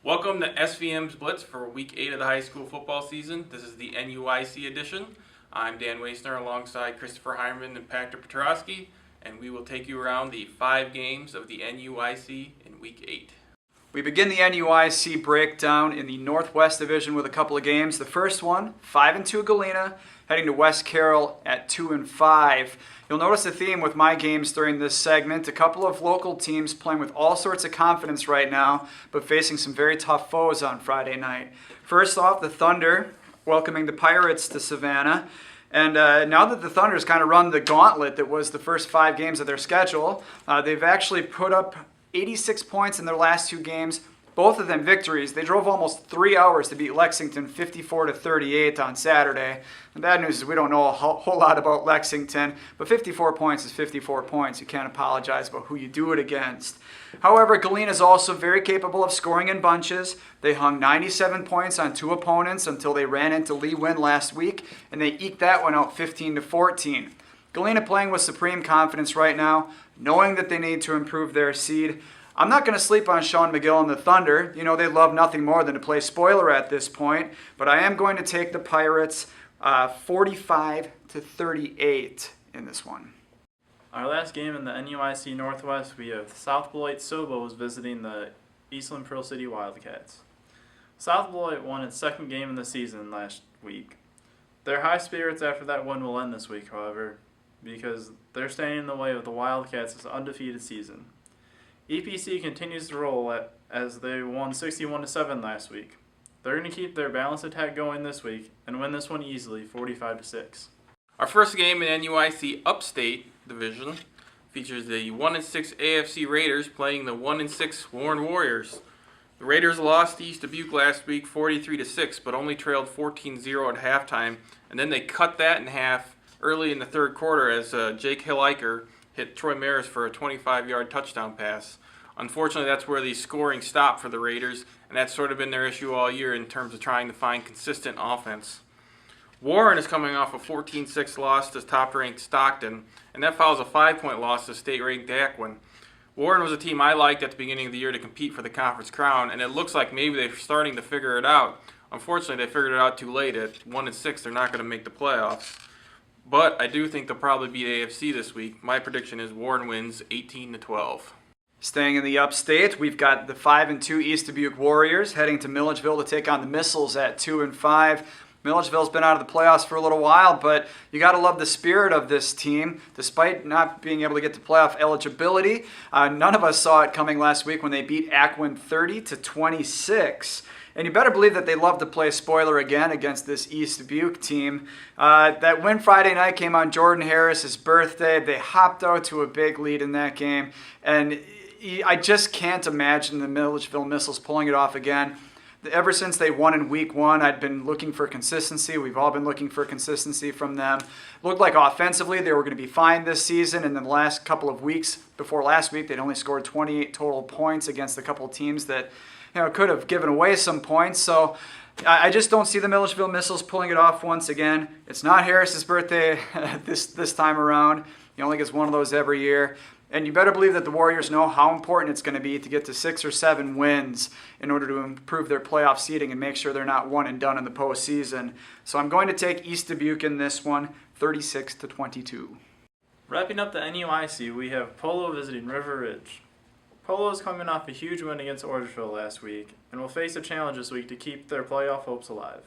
Welcome to SVM's Blitz for Week 8 of the high school football season. This is the NUIC edition. I'm Dan Woessner alongside Christopher Heimerman and Patrick Petrosky, and we will take you around the 5 games of the NUIC in Week 8. We begin the NUIC breakdown in the Northwest Division with a couple of games. The first one, 5-2 Galena, heading to West Carroll at 2-5. You'll notice a theme with my games during this segment. A couple of local teams playing with all sorts of confidence right now, but facing some very tough foes on Friday night. First off, the Thunder welcoming the Pirates to Savannah. And now that the Thunder's kind of run the gauntlet that was the first 5 games of their schedule, they've actually put up 86 points in their last 2 games, both of them victories. They drove almost 3 hours to beat Lexington 54-38 on Saturday. The bad news is we don't know a whole lot about Lexington, but 54 points is 54 points. You can't apologize about who you do it against. However, Galena is also very capable of scoring in bunches. They hung 97 points on 2 opponents until they ran into Lee Win last week, and they eked that one out 15-14. Galena playing with supreme confidence right now, knowing that they need to improve their seed. I'm not going to sleep on Sean McGill and the Thunder. You know, they love nothing more than to play spoiler at this point. But I am going to take the Pirates 45-38 in this one. Our last game in the NUIC Northwest, we have South Beloit Sobos visiting the Eastland Pearl City Wildcats. South Beloit won its 2nd game in the season last week. Their high spirits after that win will end this week, however, because they're standing in the way of the Wildcats' undefeated season. EPC continues to roll as they won 61-7 last week. They're going to keep their balanced attack going this week and win this one easily, 45-6. Our first game in NUIC Upstate Division features the 1-6 AFC Raiders playing the 1-6 Warren Warriors. The Raiders lost to East Dubuque last week 43-6, but only trailed 14-0 at halftime, and then they cut that in half early in the 3rd quarter as Jake Hilliker hit Troy Maris for a 25-yard touchdown pass. Unfortunately, that's where the scoring stopped for the Raiders, and that's sort of been their issue all year in terms of trying to find consistent offense. Warren is coming off a 14-6 loss to top-ranked Stockton, and that follows a 5-point loss to state-ranked Aquin. Warren was a team I liked at the beginning of the year to compete for the conference crown, and it looks like maybe they're starting to figure it out. Unfortunately, they figured it out too late. At 1-6, they're not going to make the playoffs. But I do think they'll probably beat AFC this week. My prediction is Warren wins 18-12. Staying in the Upstate, we've got the 5-2 East Dubuque Warriors heading to Milledgeville to take on the Missiles at 2-5. Milledgeville's been out of the playoffs for a little while, but you got to love the spirit of this team. Despite not being able to get to playoff eligibility, none of us saw it coming last week when they beat Aquin 30-26. And you better believe that they love to play spoiler again against this East Dubuque team. That win Friday night came on Jordan Harris's birthday. They hopped out to a big lead in that game. And I just can't imagine the Milledgeville Missiles pulling it off again. Ever since they won in Week 1, I'd been looking for consistency. We've all been looking for consistency from them. Looked like offensively they were going to be fine this season, and then the last couple of weeks before last week, they'd only scored 28 total points against a couple of teams that could have given away some points. So I just don't see the Milledgeville Missiles pulling it off once again. It's not Harris's birthday this time around. He only gets one of those every year. And you better believe that the Warriors know how important it's going to be to get to 6 or 7 wins in order to improve their playoff seeding and make sure they're not one and done in the postseason. So I'm going to take East Dubuque in this one, 36-22. Wrapping up the NUIC, we have Polo visiting River Ridge. Polo is coming off a huge win against Orangeville last week and will face a challenge this week to keep their playoff hopes alive.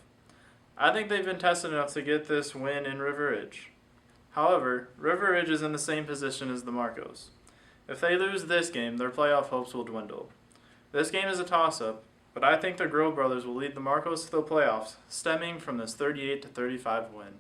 I think they've been tested enough to get this win in River Ridge. However, River Ridge is in the same position as the Marcos. If they lose this game, their playoff hopes will dwindle. This game is a toss-up, but I think the Grove brothers will lead the Marcos to the playoffs, stemming from this 38-35 win.